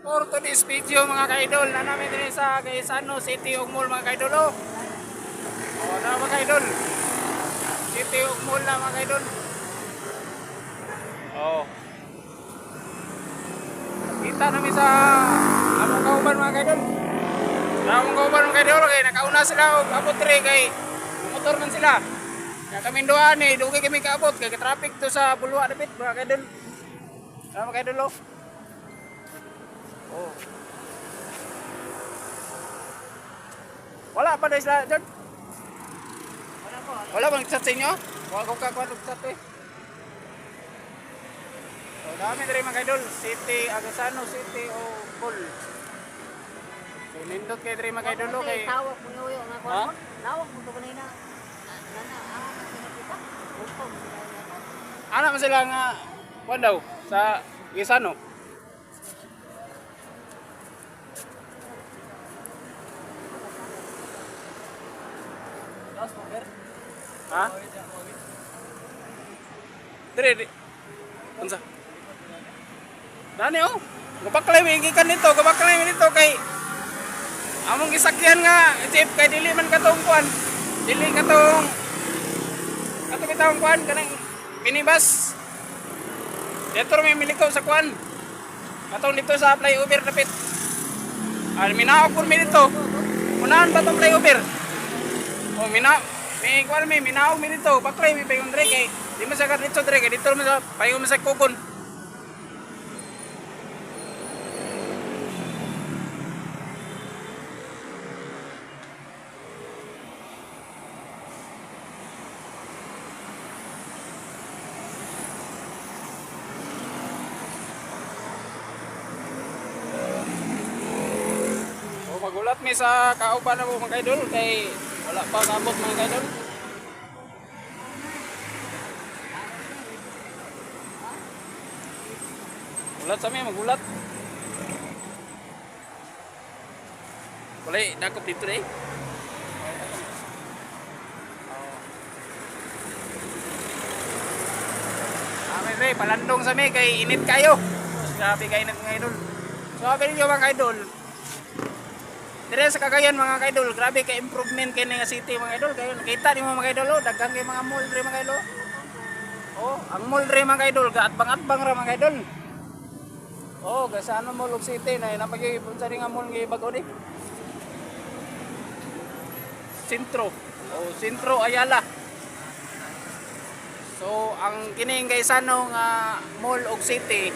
For today's video mga kaidol, na namin din sa Gaisano City ug Mall mga kaidol. Na mga kaidol. City ug Mall na mga kaidol. Oh. Kita namin sa among kauban mga kaidol. Sa among kauban mga kaidol kay nakauna sila og abot diri kay motor man sila. Kaya kami duha ni dugay kami kaabot kay traffic to sa Bulwa dapit mga kaidol. Mga kaidol. Oh. Wala pa dahil sila, John? Wala bang chat sa inyo? Wala ko kakuha chat eh. So, dami na rin mga idol. City, Agasano City o Mall. So, nindot kayo rin mga idol. Kay tawag mo yung mga kuha mo. Tawag mo ito kanina. Ano man sila nga, kuha daw, sa Agasano? Ha? Dire. Unsa? Dani oh. Gabaklay mi gikan dito, gabaklay mi dito kay among gisakyan nga jeep kay dili man katong kuan. Dili katong bitawong kuan kanang minibus. Dito may milikaw sa kuan. Katong dito sa flyover dapit. Minaw kun mi dito. Unahan ba tong flyover? Oh, may kuan mi minaw mi dito, baklay mi payon dre kay di man sa dito dre kay dito man sa payon sa kugon. Oh, magulat mi sa kauban mo mga idol kay wala pa sabot mga idol. Gulat sa mi, magulat. Wala dakop dito eh. May palandong sa mi kay init kayo. Grabe kay init mga idol. So sabi niyo mga idol, dire sa Cagayan mga kaidol, grabe ka improvement kay nga city mga idol. Kayo nakita nimo mga idol, daghang kay mga mall dire mga idol. Oh, ang mall dire mga idol, gaatbang-atbang ra mga idol. Oh, Gaisano Mall ug City na napagi punsa nga mall nga bag-o di. Sentro. Oh, Sentro Ayala. So, ang kining Gaisano nga mall ug city